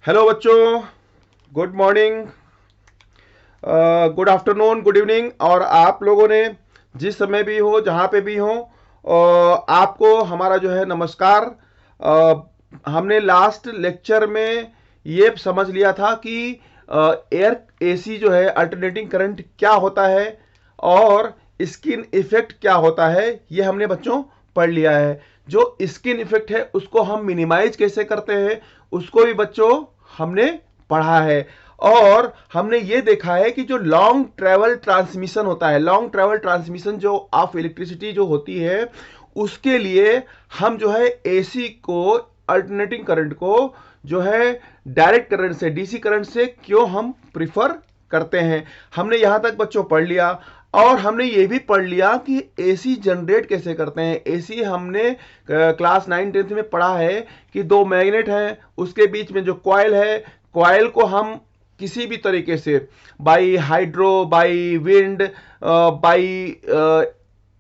Hello बच्चों, good morning, good afternoon, good evening. और आप लोगों ने जिस समय भी हो, जहाँ पे भी हो, आपको हमारा जो है नमस्कार। हमने लास्ट लेक्चर में ये समझ लिया था कि एयर एसी जो है अल्टरनेटिंग करंट क्या होता है और स्किन इफेक्ट क्या होता है, ये हमने बच्चों पढ़ लिया है। जो स्किन इफेक्ट है उसको हम मिनिमाइज कैसे करते हैं उसको भी बच्चों हमने पढ़ा है। और हमने ये देखा है कि जो लॉन्ग ट्रेवल ट्रांसमिशन होता है, लॉन्ग ट्रेवल ट्रांसमिशन जो ऑफ इलेक्ट्रिसिटी जो होती है, उसके लिए हम जो है एसी को, अल्टरनेटिंग करंट को जो है डायरेक्ट करंट से, डीसी करंट से क्यों हम प्रिफर करते हैं, हमने यहां तक बच्चों पढ़ लिया। और हमने ये भी पढ़ लिया कि एसी जनरेट कैसे करते हैं। एसी हमने क्लास 9-10 में पढ़ा है कि दो मैग्नेट हैं, उसके बीच में जो कॉइल है, कॉइल को हम किसी भी तरीके से by hydro, by wind, by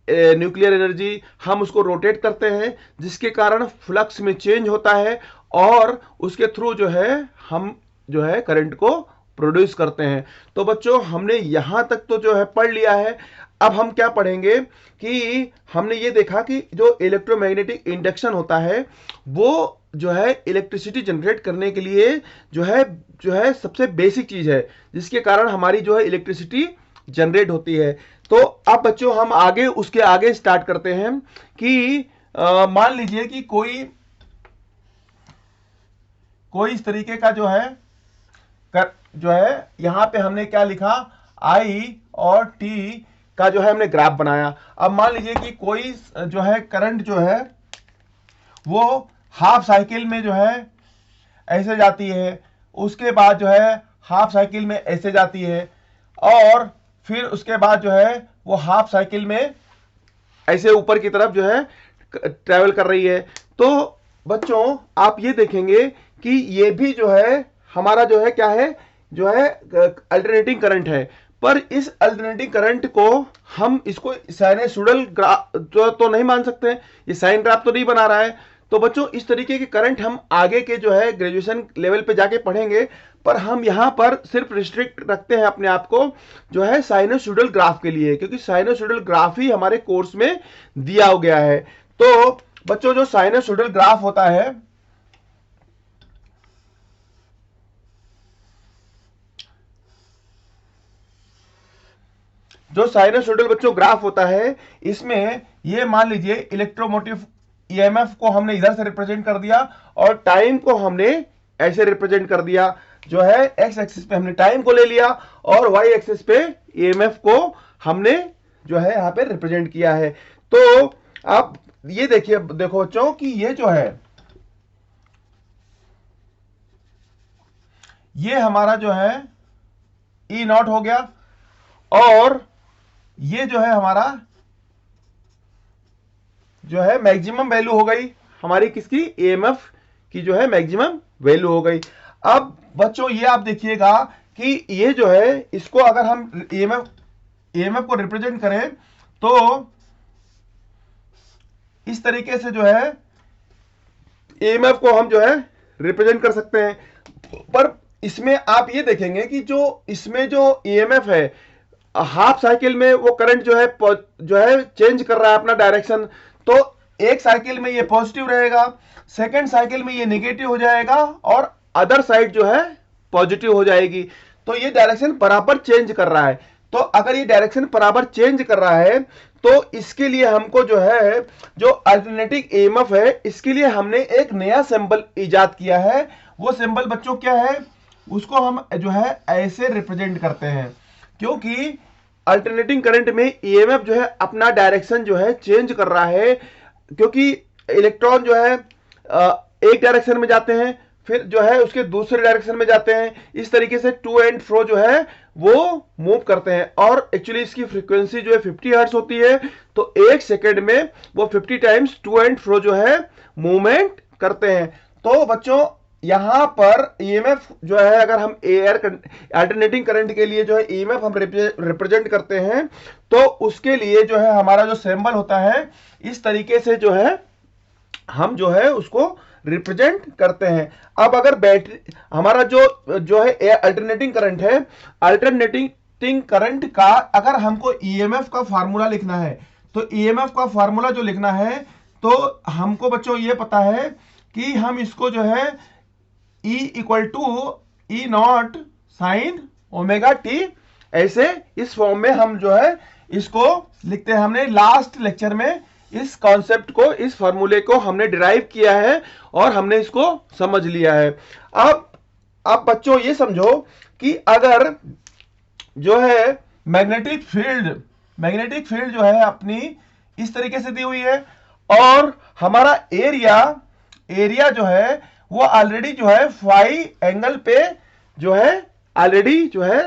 nuclear energy हम उसको रोटेट करते हैं, जिसके कारण फ्लक्स में चेंज होता है और उसके थ्रू जो है हम जो है करंट को प्रोड्यूस करते हैं। तो बच्चों हमने यहां तक तो जो है पढ़ लिया है। अब हम क्या पढ़ेंगे कि हमने ये देखा कि जो इलेक्ट्रोमैग्नेटिक इंडक्शन होता है वो जो है इलेक्ट्रिसिटी जनरेट करने के लिए जो है सबसे बेसिक चीज है, जिसके कारण हमारी जो है इलेक्ट्रिसिटी जनरेट होती है। तो अब बच्चों हम आगे उसके आगे स्टार्ट करते हैं कि मान लीजिए कि कोई इस तरीके का जो है जो है यहां पे हमने क्या लिखा, आई और टी का जो है हमने ग्राफ बनाया। अब मान लीजिए कि कोई जो है करंट जो है वो हाफ साइकिल में जो है ऐसे जाती है, उसके बाद जो है हाफ साइकिल में ऐसे जाती है, और फिर उसके बाद जो है वो हाफ साइकिल में ऐसे ऊपर की तरफ जो है ट्रेवल कर रही है। तो बच्चों आप ये देखेंगे कि ये भी जो है हमारा जो है क्या है, जो है अल्टरनेटिंग करंट है। पर इस अल्टरनेटिंग करंट को हम इसको साइनसोइडल ग्राफ तो नहीं मान सकते, ये साइन ग्राफ तो नहीं बना रहा है। तो बच्चों इस तरीके के करंट हम आगे के जो है ग्रेजुएशन लेवल पे जाके पढ़ेंगे, पर हम यहां पर सिर्फ रिस्ट्रिक्ट रखते हैं अपने आप को जो है साइनसोइडल ग्राफ के लिए, क्योंकि साइनसोइडल ग्राफ ही हमारे कोर्स में दिया गया है। तो बच्चों जो साइनसोइडल ग्राफ होता है, जो साइनसोइडल बच्चों ग्राफ होता है, इसमें ये मान लीजिए इलेक्ट्रोमोटिव ईएमएफ को हमने इधर से रिप्रेजेंट कर दिया और टाइम को हमने ऐसे रिप्रेजेंट कर दिया। जो है एक्स एक्सिस पे हमने टाइम को ले लिया और वाई एक्सिस पे ईएमएफ को हमने जो है यहां पे रिप्रेजेंट किया है। तो आप ये देखिए, देखो बच्चों कि ये जो है ये हमारा जो है ई नॉट हो गया, और ये जो है हमारा जो है मैक्सिमम वैल्यू हो गई हमारी, किसकी, ईएमएफ की जो है मैक्सिमम वैल्यू हो गई। अब बच्चों ये आप देखिएगा कि ये जो है इसको अगर हम ईएमएफ को रिप्रेजेंट करें तो इस तरीके से जो है ईएमएफ को हम जो है रिप्रेजेंट कर सकते हैं। पर इसमें आप ये देखेंगे कि जो इसमें जो ईएमएफ है, हाफ साइकिल में वो करंट जो है चेंज कर रहा है अपना डायरेक्शन। तो एक साइकिल में ये पॉजिटिव रहेगा, सेकंड साइकिल में ये नेगेटिव हो जाएगा और अदर साइड जो है पॉजिटिव हो जाएगी। तो ये डायरेक्शन बराबर चेंज कर रहा है। तो अगर ये डायरेक्शन बराबर चेंज कर रहा है तो इसके लिए हमको जो है जो अल्टरनेटिंग ईएमएफ है, इसके लिए हमने एक नया सिंबल इजाद किया है। वो सिंबल बच्चों क्या है, उसको हम जो है ऐसे रिप्रेजेंट करते हैं, क्योंकि अल्टरनेटिंग करंट में ईएमएफ जो है अपना डायरेक्शन जो है चेंज कर रहा है, क्योंकि इलेक्ट्रॉन जो है एक डायरेक्शन में जाते हैं, फिर जो है उसके दूसरे डायरेक्शन में जाते हैं, इस तरीके से टू एंड फ्रो जो है वो मूव करते हैं। और एक्चुअली इसकी फ्रीक्वेंसी जो है 50 हर्ट्ज होती है। तो एक सेकेंड में वो 50 टाइम्स टू एंड फ्रो जो है मूवमेंट करते हैं। तो बच्चों यहां पर ईएमएफ जो है, अगर हम एयर अल्टरनेटिंग करंट के लिए जो है ईएमएफ हम रिप्रेजेंट करते हैं, तो उसके लिए जो है हमारा जो सिंबल होता है, इस तरीके से जो है हम जो है उसको रिप्रेजेंट करते हैं। अब अगर बैटरी हमारा जो है अल्टरनेटिंग करंट है, अल्टरनेटिंग करंट का अगर हमको ईएमएफ का फार्मूला लिखना है, तो ईएमएफ का फार्मूला जो लिखना है, तो हमको बच्चों ये पता है कि हम इसको जो है E equal to E naught sine omega T, ऐसे इस फॉर्म में हम जो है इसको लिखते हैं। हमने लास्ट लेक्चर में इस कॉन्सेप्ट को, इस फॉर्मूले को हमने डिराइव किया है और हमने इसको समझ लिया है। अब बच्चों ये समझो कि अगर जो है मैग्नेटिक फील्ड जो है अपनी इस तरीके से दी हुई है और हमारा एरिया जो है वो ऑलरेडी जो है फाई एंगल पे जो है ऑलरेडी जो है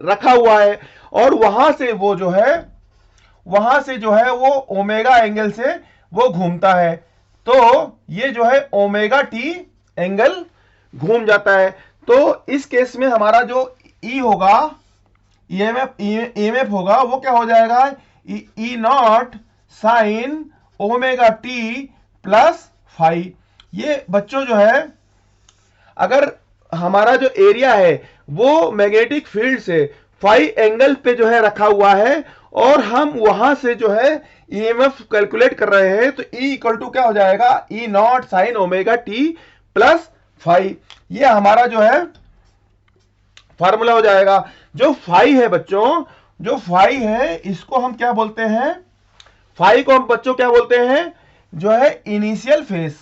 रखा हुआ है, और वहां से जो है वो ओमेगा एंगल से वो घूमता है, तो ये जो है ओमेगा टी एंगल घूम जाता है। तो इस केस में हमारा जो ई होगा, ईएमएफ होगा, वो क्या हो जाएगा, E naught sine omega t plus phi. ये बच्चों जो है अगर हमारा जो एरिया है वो मैग्नेटिक फील्ड से फाई एंगल पे जो है रखा हुआ है और हम वहां से जो है ईएमएफ कैलकुलेट कर रहे हैं, तो E इक्वल टू क्या हो जाएगा, E naught sine omega t plus phi. ये हमारा जो है फार्मूला हो जाएगा। जो फाई है बच्चों, जो फाई है इसको हम क्या बोलते हैं, फाई को हम बच्चों क्या बोलते हैं, जो है इनिशियल फेज।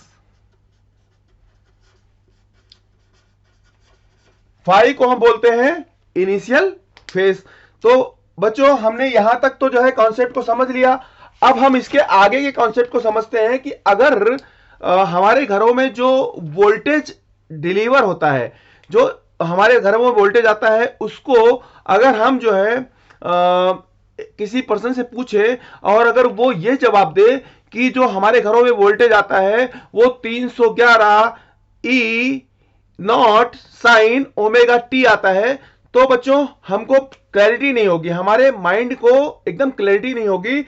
फाई को हम बोलते हैं इनिशियल फेज। तो बच्चों हमने यहां तक तो जो है कॉन्सेप्ट को समझ लिया। अब हम इसके आगे के कॉन्सेप्ट को समझते हैं कि अगर हमारे घरों में जो वोल्टेज डिलीवर होता है, जो हमारे घरों में वोल्टेज आता है, उसको अगर हम जो है किसी पर्सन से पूछे और अगर वो ये जवाब दे कि जो हमारे घरों में वोल्टेज आता है वो 311 ई नॉट साइन ओमेगा टी आता है, तो बच्चों हमको क्लैरिटी नहीं होगी, हमारे माइंड को एकदम क्लैरिटी नहीं होगी।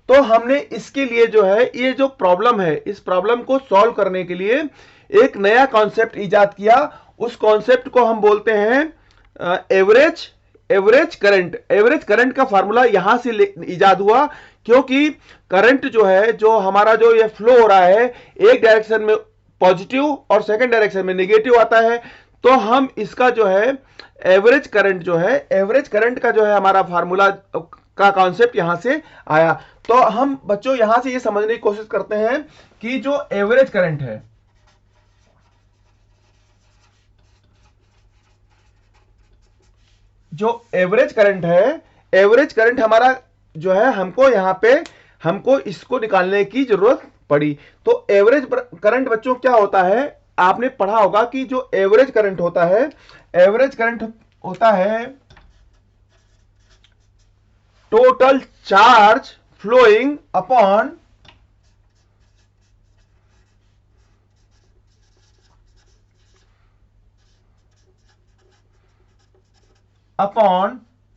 तो हमने इसके लिए जो है ये जो प्रॉब्लम है, इस प्रॉब्लम को सॉल्व करने के लिए एक नया कॉन्सेप्ट इजाद किया। उस कॉन्सेप्ट को हम बोलते हैं एवरेज करंट का फार्मूला यहां से इजाद हुआ, क्योंकि करंट जो है, जो हमारा जो ये फ्लो हो रहा है, एक डायरेक्शन में पॉजिटिव और सेकंड डायरेक्शन में नेगेटिव आता है, तो हम इसका जो है एवरेज करंट का जो है हमारा फार्मूला का कॉन्सेप्ट यहां से आया। तो हम बच्चों यहां से ये समझने की कोशिश करते हैं कि जो एवरेज करंट है, एवरेज करंट हमारा जो है, हमको यहां पे हमको इसको निकालने की जरूरत पड़ी। तो एवरेज करंट बच्चों क्या होता है, आपने पढ़ा होगा कि जो एवरेज करंट होता है total charge flowing upon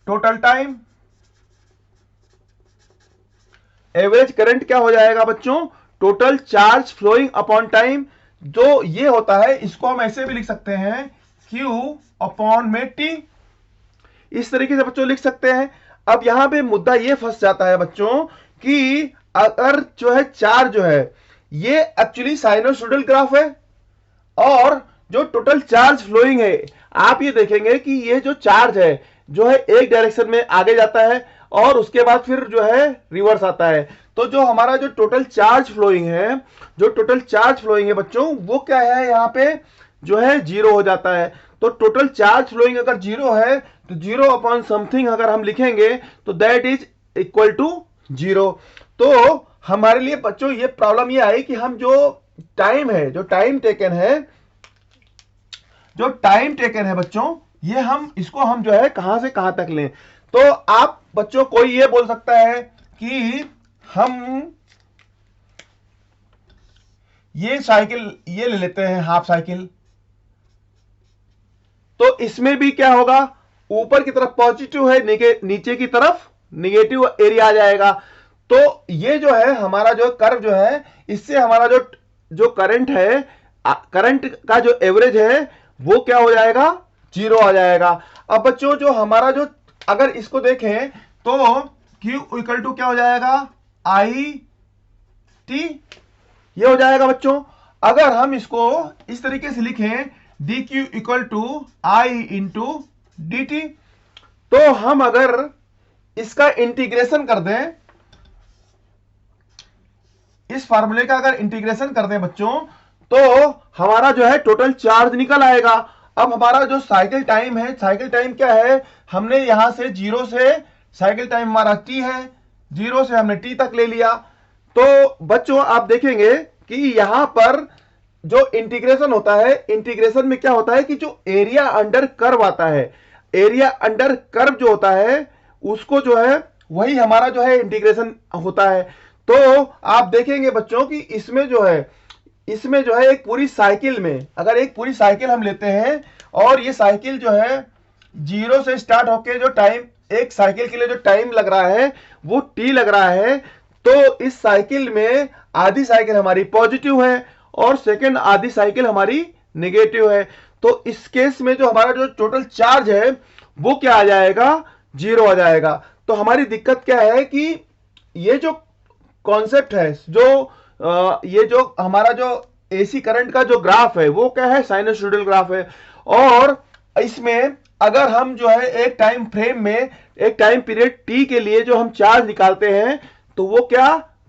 total time. Average current क्या हो जाएगा बच्चों, total charge flowing upon time. जो ये होता है इसको हम ऐसे भी लिख सकते हैं, Q अपॉन में T, इस तरीके से बच्चों लिख सकते हैं। अब यहां पे मुद्दा ये फंस जाता है बच्चों कि अगर जो है चार्ज जो है ये एक्चुअली साइनोसॉइडल ग्राफ है, और जो टोटल चार्ज फ्लोइंग है, आप ये देखेंगे कि ये जो चार्ज है जो है एक डायरेक्शन में आगे जाता है और उसके बाद फिर जो है रिवर्स आता है। तो जो हमारा जो टोटल चार्ज फ्लोइंग है बच्चों, वो क्या है, यहाँ पे जो है जीरो हो जाता है। तो टोटल चार्ज फ्लोइंग अगर जीरो है तो जीरो अपॉन समथिंग अगर हम लिखेंगे तो that is equal to zero. तो हमारे लिए बच्चों ये प्रॉब्लम ये आई कि हम जो टाइम टेकन है बच्चों, ये हम इसको हम जो है कहां से कहां तक लें। तो आप बच्चों कोई ये बोल सकता है कि हम ये साइकिल ये ले लेते हैं, हाफ साइकिल, तो इसमें भी क्या होगा, ऊपर की तरफ पॉजिटिव है, नीचे की तरफ निगेटिव एरिया आ जाएगा। तो ये जो है हमारा जो कर्व जो है, इससे हमारा जो करंट है करंट का जो एवरेज है वो क्या हो जाएगा, 0 आ जाएगा। अब बच्चों जो हमारा जो, अगर इसको देखें तो Q इक्वल टू क्या हो जाएगा, आई टी, ये हो जाएगा बच्चों। अगर हम इसको इस तरीके से लिखें D Q equal to I into D T, तो हम अगर इसका इंटीग्रेशन कर दें, इस फार्मूले का अगर इंटीग्रेशन कर दें बच्चों, तो हमारा जो है टोटल चार्ज निकल आएगा। अब हमारा जो साइकिल टाइम है, साइकिल टाइम क्या है, हमने यहां से 0 से, साइकिल टाइम हमारा t है, 0 से हमने t तक ले लिया। तो बच्चों आप देखेंगे कि यहां पर जो इंटीग्रेशन होता है, इंटीग्रेशन में क्या होता है कि जो एरिया अंडर कर्व आता है, एरिया अंडर कर्व जो होता है उसको जो है वही हमारा जो है इंटीग्रेशन होता है। तो आप देखेंगे बच्चों कि इसमें जो है, इसमें जो है एक पूरी साइकिल में, अगर एक पूरी साइकिल हम लेते हैं और ये साइकिल जो है 0 से स्टार्ट होके जो टाइम, एक साइकिल के लिए जो टाइम लग रहा है वो t लग रहा है, तो इस साइकिल में आधी साइकिल हमारी पॉजिटिव है और सेकंड आधी साइकिल हमारी नेगेटिव है। तो इस केस में जो हमारा जो टोटल चार्ज है वो क्या आ जाएगा, 0 आ जाएगा। तो हमारी दिक्कत क्या है कि ये जो कॉन्सेप्ट है, जो ये जो हमारा जो एसी करंट का जो ग्राफ है वो क्या है, साइनसोइडल ग्राफ है। और इसमें अगर हम जो है एक टाइम फ्रेम में, एक टाइम पीरियड टी के लिए जो हम चार्ज निकालते हैं तो वो क्या,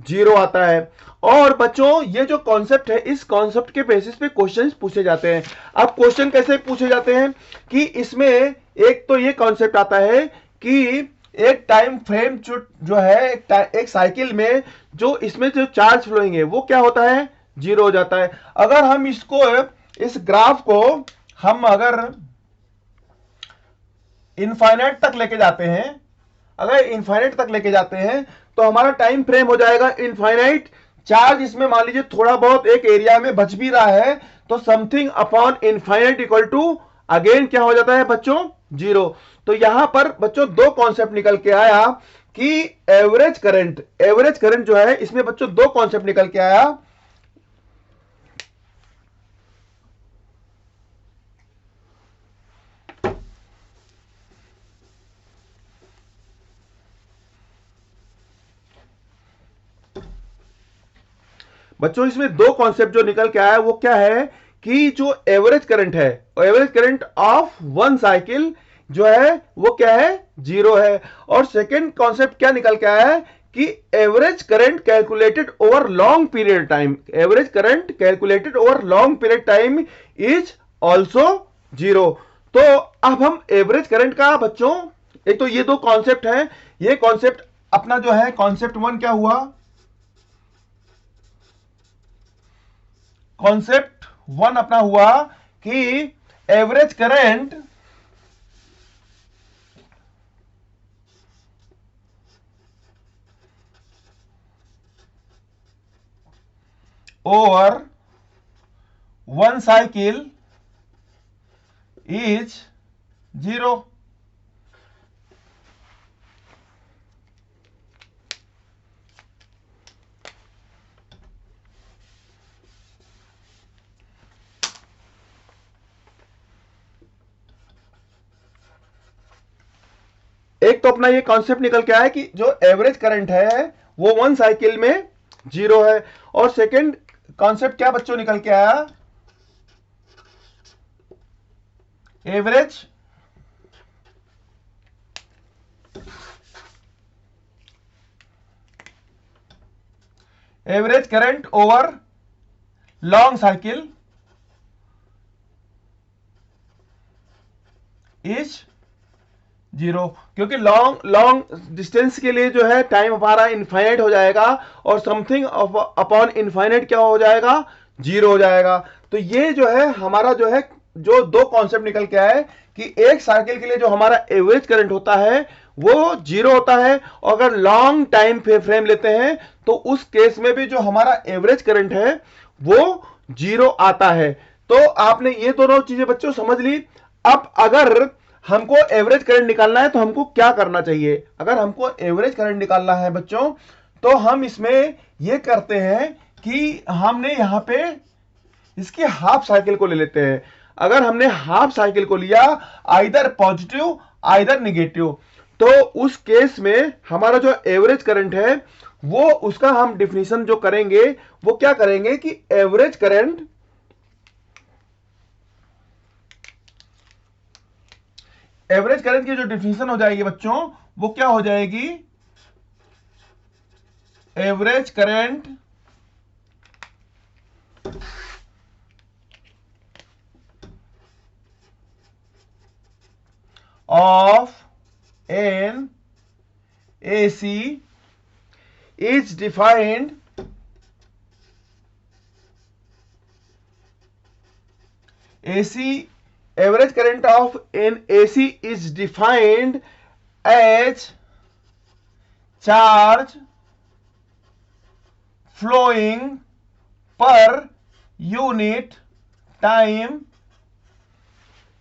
0 आता है। और बच्चों ये जो कॉन्सेप्ट है, इस कॉन्सेप्ट के बेसिस पे क्वेश्चंस पूछे जाते हैं। अब क्वेश्चन कैसे पूछे जाते हैं कि इसमें एक तो ये कॉन्सेप्ट आता है कि एक टाइम फ्रेम जो है, एक साइकिल में जो इसमें जो चार्ज फ्लोइंग है वो क्या होता है, 0 हो जाता है। अगर हम इसको, इस ग्राफ को हम अगर इनफाइनाइट तक लेके जाते हैं, अगर इनफाइनाइट तक लेके जाते हैं तो हमारा टाइम फ्रेम हो जाएगा इनफाइनाइट। चार्ज इसमें मान लीजिए थोड़ा बहुत एक एरिया में बच भी रहा है तो something upon infinite equal to again क्या हो जाता है बच्चों, 0। तो यहां पर बच्चों दो कॉन्सेप्ट निकल के आया कि एवरेज करंट, एवरेज करंट जो है इसमें बच्चों दो कॉन्सेप्ट निकल के आया। बच्चों इसमें दो कॉन्सेप्ट जो निकल के आया वो क्या है कि जो एवरेज करंट है, average current of one cycle जो है वो क्या है, 0 है। और सेकंड कॉन्सेप्ट क्या निकल के आया है कि average current calculated over long period time, average current calculated over long period time is also 0। तो अब हम एवरेज करंट का बच्चों, एक तो ये दो कॉन्सेप्ट है, ये कॉन्सेप्ट अपना जो है कॉन्सेप्ट 1 क्या हुआ, कॉन्सेप्ट 1 अपना हुआ कि average current over one cycle is 0। एक तो अपना ये कॉन्सेप्ट निकल के आया कि जो एवरेज करंट है वो वन साइकिल में 0 है। और सेकंड कॉन्सेप्ट क्या बच्चों निकल के आया, average average current over long cycle is 0। क्योंकि लॉन्ग डिस्टेंस के लिए जो है टाइम हमारा इनफाइनाइट हो जाएगा और समथिंग अपॉन इनफाइनाइट क्या हो जाएगा, 0 हो जाएगा। तो ये जो है हमारा जो है जो दो कॉन्सेप्ट निकल के आए कि एक साइकिल के लिए जो हमारा एवरेज करंट होता है वो 0 होता है, और अगर लॉन्ग टाइम फ्रेम लेते हैं तो उस केस में भी जो हमारा एवरेज करंट है वो 0 आता है। तो आपने ये दोनों चीजें बच्चों समझ ली। अब अगर हमको एवरेज करंट निकालना है तो हमको क्या करना चाहिए, अगर हमको एवरेज करंट निकालना है बच्चों तो हम इसमें ये करते हैं कि हमने यहां पे इसकी हाफ साइकिल को ले लेते हैं। अगर हमने हाफ साइकिल को लिया आइदर पॉजिटिव आइदर निगेटिव, तो उस केस में हमारा जो एवरेज करंट है वो उसका हम डिफिनीशन जो करेंगे वो क्या करेंगे कि एवरेज करंट की जो डिफिनीशन हो जाएगी बच्चों वो क्या हो जाएगी, average current of an AC is defined average current of an AC is defined as charge flowing per unit time,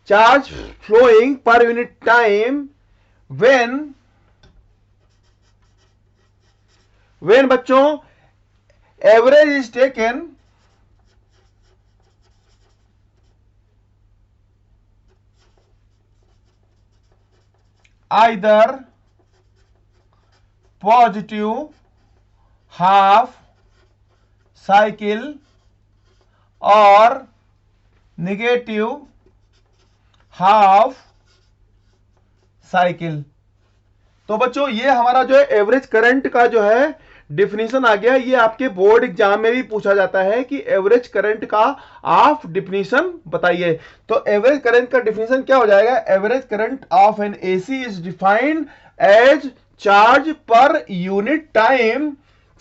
charge flowing per unit time when बच्चों average is taken either positive half cycle और negative half cycle. तो बच्चों ये हमारा जो है average current का जो है डिफिनीशन आ गया। ये आपके बोर्ड एग्जाम में भी पूछा जाता है कि एवरेज करंट का आप डिफिनीशन बताइए। तो एवरेज करंट का डिफिनीशन क्या हो जाएगा, average current of an AC is defined as charge per unit time,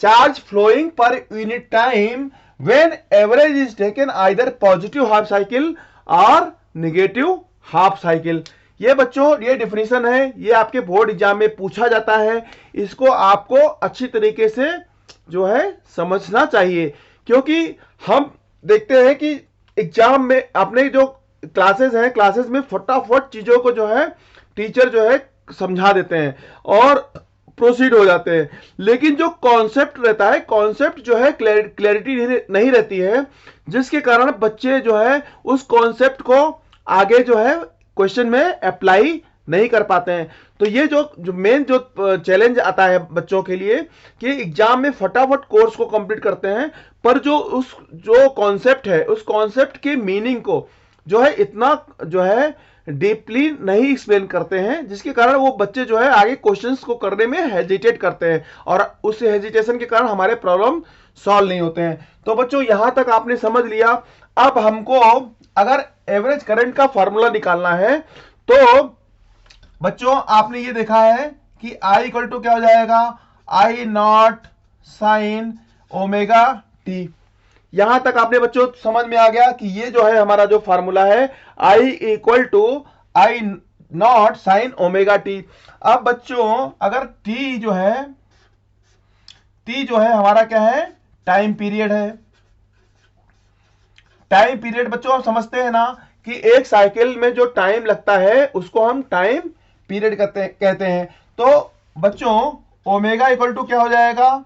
charge flowing per unit time when average is taken either positive half cycle और negative half cycle. ये बच्चों ये definition है, ये आपके बोर्ड एग्जाम में पूछा जाता है। इसको आपको अच्छी तरीके से जो है समझना चाहिए, क्योंकि हम देखते हैं कि एग्जाम में अपने जो क्लासेस हैं, क्लासेस में फटाफट चीजों को जो है टीचर जो है समझा देते हैं और प्रोसीड हो जाते हैं, लेकिन जो कॉन्सेप्ट रहता है, कॉन्सेप्ट जो है क्लैरिटी नहीं रहती है, जिसके कारण बच्चे जो है उस कॉन्सेप्ट को आगे जो है क्वेश्चन में अप्लाई नहीं कर पाते हैं। तो ये जो मेन जो चैलेंज आता है बच्चों के लिए कि एग्जाम में फटाफट कोर्स को कंप्लीट करते हैं, पर जो कॉन्सेप्ट है उस कॉन्सेप्ट के मीनिंग को जो है इतना जो है डीपली नहीं एक्सप्लेन करते हैं, जिसके कारण वो बच्चे जो है आगे क्वेश्चंस को करने में हेजिटेट करते हैं और उस हेजिटेशन के कारण हमारे प्रॉब्लम सॉल्व नहीं होते हैं। तो बच्चों यहां तक आपने समझ लिया। अब हमको अगर एवरेज करंट का फॉर्मूला निकालना है तो बच्चों आपने ये देखा है कि I इक्वल टू क्या हो जाएगा, I naught sine omega T. यहां तक आपने बच्चों समझ में आ गया कि ये जो है हमारा जो फॉर्मूला है I equal to I naught sine omega T. अब बच्चों अगर T जो है हमारा क्या है, टाइम पीरियड है। टाइम पीरियड बच्चों आप समझते हैं ना कि एक साइकिल में जो टाइम लगता है उसको हम टाइम पीरियड कहते हैं। तो बच्चों ओमेगा इक्वल टू क्या हो जाएगा,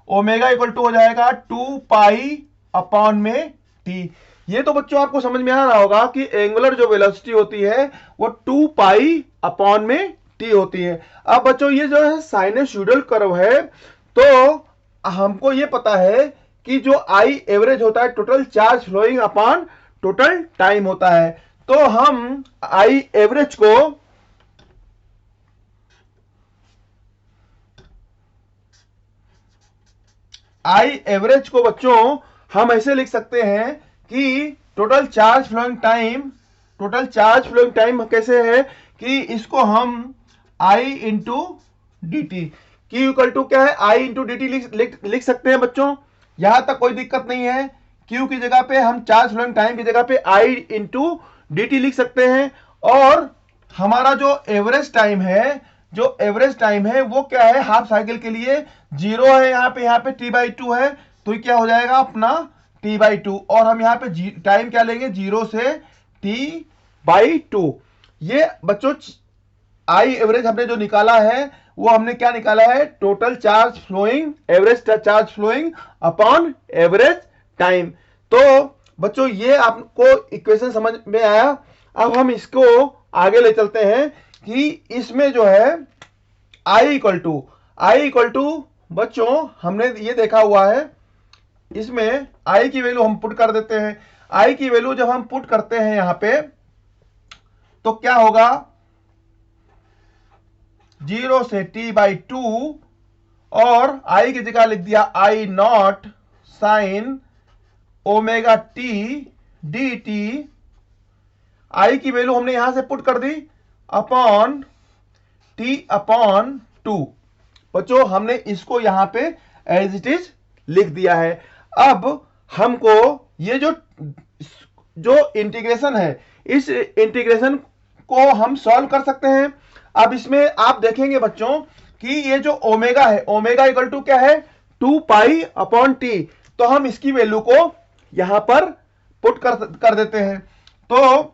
ओमेगा इक्वल टू हो जाएगा 2 पाई अपॉन में टी। ये तो बच्चों आपको समझ में आ रहा होगा कि एंगुलर जो वेलोसिटी होती है वो 2 पाई अपॉन में टी होती है। अब बच्चों ये जो है साइनसॉइडल कर्व है, तो हमको ये पता है कि जो आई एवरेज होता है total charge flowing upon total time होता है। तो हम आई एवरेज को बच्चों हम ऐसे लिख सकते हैं कि टोटल चार्ज फ्लोइंग टाइम कैसे है कि इसको हम I into D T, Q equal to क्या है, I इंटू डी टी लिख सकते हैं बच्चों। यहां तक कोई दिक्कत नहीं है। Q की जगह पे हम चार्ज फ्लोइंग टाइम की जगह पे I इंटू डी टी लिख सकते हैं। और हमारा जो एवरेज टाइम है वो क्या है, हाफ साइकिल के लिए 0 है, यहाँ पे T/2 है, तो ये क्या हो जाएगा अपना T/2। और हम यहाँ पे टाइम क्या लेंगे, 0 से T/2। ये बच्चों आई एवरेज हमने जो निकाला है वो हमने क्या निकाला है, total charge flowing, average charge flowing upon average time. तो बच्चों ये आपको इक्वेशन समझ में आया। अब हम इसको आगे ले चलते हैं कि इसमें जो है आई इक्वल टू बच्चों हमने ये देखा हुआ है, इसमें आई की वैल्यू हम पुट कर देते हैं। आई की वैल्यू जब हम पुट करते हैं यहां पे तो क्या होगा, 0 से t/2 और आई की जगह लिख दिया I naught sine omega t dt। I की वैल्यू हमने यहां से पुट कर दी अपॉन t/2। बच्चों हमने इसको यहां पे एज इट इज लिख दिया है। अब हमको ये जो इंटीग्रेशन है, इस इंटीग्रेशन को हम सॉल्व कर सकते हैं। अब इसमें आप देखेंगे बच्चों कि ये जो ओमेगा है, ओमेगा इक्वल टू क्या है, 2π/t। तो हम इसकी वैल्यू को यहां पर पुट कर देते हैं। तो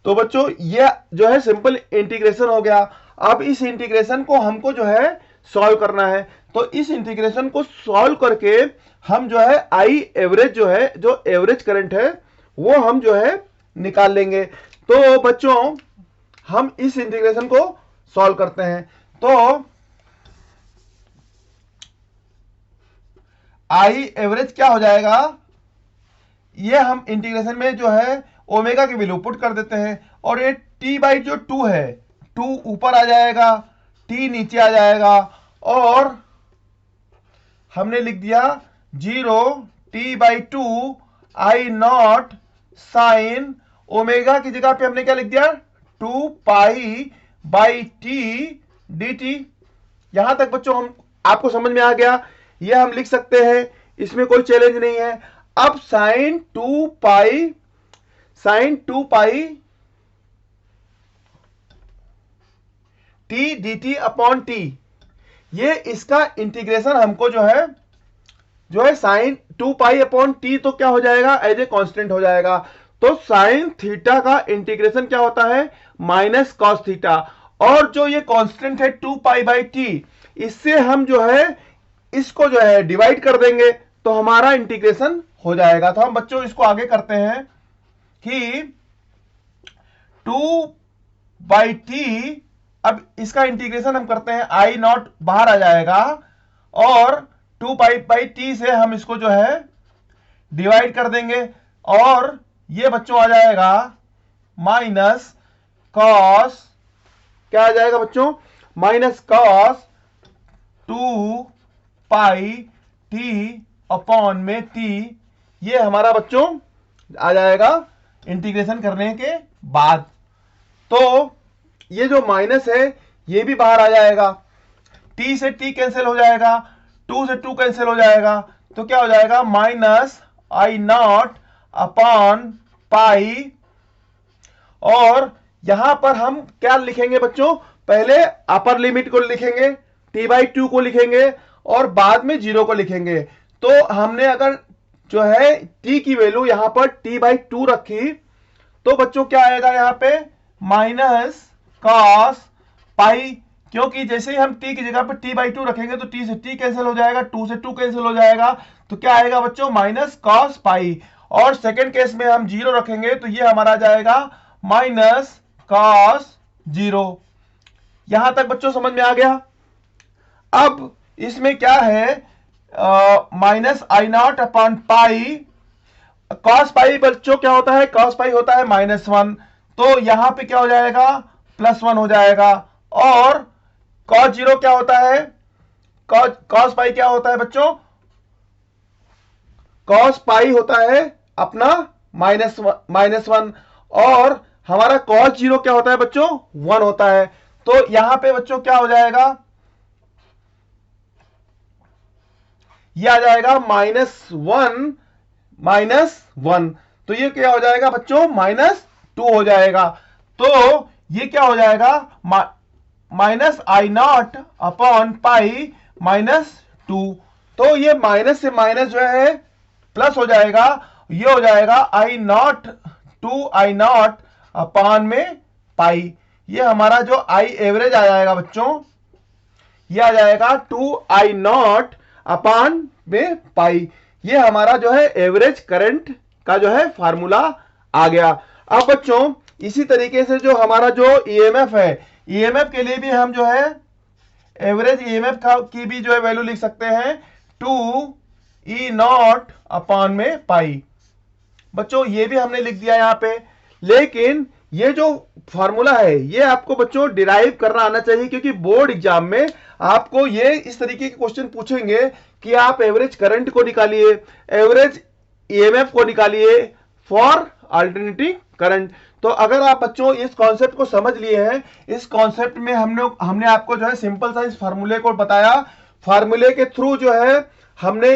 तो बच्चों ये जो है सिंपल इंटीग्रेशन हो गया। अब इस इंटीग्रेशन को हमको जो है सॉल्व करना है। तो इस इंटीग्रेशन को सॉल्व करके हम जो है आई एवरेज जो है, जो एवरेज करंट है वो हम जो है निकाल लेंगे। तो बच्चों हम इस इंटीग्रेशन को सॉल्व करते हैं। तो आई एवरेज क्या हो जाएगा, ये हम इंटीग्रेशन में जो है ओमेगा की वैल्यू पुट कर देते हैं और ये t/2 है, 2 ऊपर आ जाएगा, t नीचे आ जाएगा और हमने लिख दिया 0 t/2 आई नॉट साइन ओमेगा की जगह पे हमने क्या लिख दिया 2π/t dt। यहां तक बच्चों हम आपको समझ में आ गया, ये हम लिख सकते हैं, इसमें कोई चैलेंज नहीं है। अब साइन 2π t dt/t, ये इसका इंटीग्रेशन हमको जो है साइन 2π/t तो क्या हो जाएगा, एज ए कांस्टेंट हो जाएगा। तो साइन थीटा का इंटीग्रेशन क्या होता है, माइनस कॉस थीटा। और जो ये कांस्टेंट है 2π/t, इससे हम जो है इसको जो है डिवाइड कर देंगे तो हमारा इंटीग्रेशन हो जाएगा। तो हम बच्चों इसको आगे करते हैं कि 2/t, अब इसका इंटीग्रेशन हम करते हैं, आई नॉट बाहर आ जाएगा और 2π/t से हम इसको जो है डिवाइड कर देंगे और ये बच्चों आ जाएगा माइनस कॉस, क्या आ जाएगा बच्चों, माइनस कॉस 2πt/t। ये हमारा बच्चों आ जाएगा इंटीग्रेशन करने के बाद। तो ये जो माइनस है ये भी बाहर आ जाएगा, t से t कैंसिल हो जाएगा, 2 से 2 कैंसिल हो जाएगा, तो क्या हो जाएगा minus I not upon pi. और यहां पर हम क्या लिखेंगे बच्चों, पहले अपर लिमिट को लिखेंगे, t/2 को लिखेंगे और बाद में 0 को लिखेंगे। तो हमने अगर जो है t की वैल्यू यहां पर t/2 रखी तो बच्चों क्या आएगा यहां पे, माइनस कॉस पाई, क्योंकि जैसे ही हम t की जगह पे t/2 रखेंगे तो t से t कैंसिल हो जाएगा, 2 से 2 कैंसिल हो जाएगा, तो क्या आएगा बच्चों, माइनस कॉस पाई। और सेकंड केस में हम 0 रखेंगे तो ये हमारा जाएगा माइनस कॉस 0। यहां तक बच्चों समझ में आ गया। अब इसमें क्या है, minus I not upon pi, cos pi बच्चों क्या होता है, कॉस पाई होता है -1, तो यहां पे क्या हो जाएगा, +1 हो जाएगा। और कॉस 0 क्या होता है, कॉस पाई क्या होता है बच्चों, कॉस पाई होता है अपना -1 और हमारा कॉस 0 क्या होता है बच्चों, 1 होता है। तो यहां पे बच्चों क्या हो जाएगा, ये आ जाएगा -1 तो ये क्या हो जाएगा बच्चों, -2 हो जाएगा। तो ये क्या हो जाएगा, -I0 अपॉन पाई -2। तो ये माइनस से माइनस जो है प्लस हो जाएगा, ये हो जाएगा I0 2I0 अपॉन में पाई। ये हमारा जो आई एवरेज आ जाएगा बच्चों, ये आ जाएगा 2I0 अपॉन में पाई। ये हमारा जो है एवरेज करंट का जो है फार्मूला आ गया। अब बच्चों इसी तरीके से जो हमारा जो ईएमएफ है, ईएमएफ के लिए भी हम जो है एवरेज ईएमएफ की भी जो है वैल्यू लिख सकते हैं 2E0 अपॉन में पाई। बच्चों ये भी हमने लिख दिया यहां पे, लेकिन ये जो फॉर्मूला है ये आपको बच्चों डिराइव करना आना चाहिए, क्योंकि बोर्ड एग्जाम में आपको ये इस तरीके के क्वेश्चन पूछेंगे कि आप एवरेज करंट को निकालिए, एवरेज ईएमएफ को निकालिए फॉर अल्टरनेटिंग करंट। तो अगर आप बच्चों इस कॉन्सेप्ट को समझ लिए हैं, इस कॉन्सेप्ट में हमने आपको जो है सिंपल सा इस फार्मूले को बताया, फार्मूले के थ्रू जो है हमने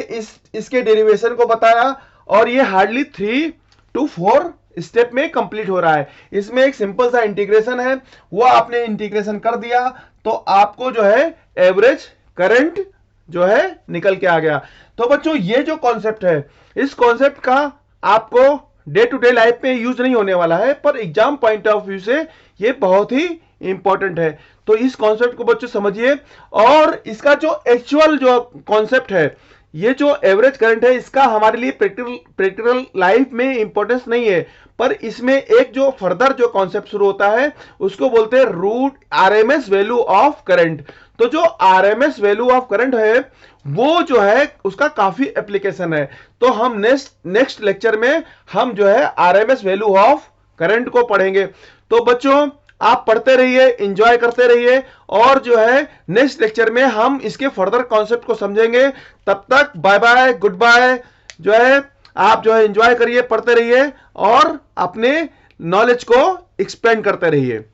इसके डेरिवेशन को बताया, और ये हार्डली 3 to 4 स्टेप में कंप्लीट हो रहा है। इसमें एक सिंपल सा इंटीग्रेशन है, वो आपने इंटीग्रेशन कर दिया तो आपको जो है एवरेज करंट जो है निकल के आ गया। तो बच्चों ये जो कॉन्सेप्ट है, इस कॉन्सेप्ट का आपको डे टू डे लाइफ में यूज नहीं होने वाला है, पर एग्जाम पॉइंट ऑफ व्यू से ये बहुत ही इंपॉर्टेंट है। तो इस कॉन्सेप्ट को बच्चों समझिए, और इसका जो एक्चुअल जो कॉन्सेप्ट है, ये जो एवरेज करंट है, इसका हमारे लिए प्रैक्टिकल लाइफ में इंपॉर्टेंस नहीं है, पर इसमें एक जो फर्दर जो कॉन्सेप्ट शुरू होता है उसको बोलते हैं root RMS value of current. तो जो आरएमएस वैल्यू ऑफ करंट है वो जो है उसका काफी एप्लीकेशन है। तो हम नेक्स्ट लेक्चर में हम जो है आरएमएस वैल्यू ऑफ करंट को पढ़ेंगे। तो बच्चों आप पढ़ते रहिए, एंजॉय करते रहिए, और जो है नेक्स्ट लेक्चर में हम इसके फर्दर कॉन्सेप्ट को समझेंगे। तब तक बाय बाय, गुड बाय। जो है आप जो है एंजॉय करिए, पढ़ते रहिए और अपने नॉलेज को एक्सपेंड करते रहिए।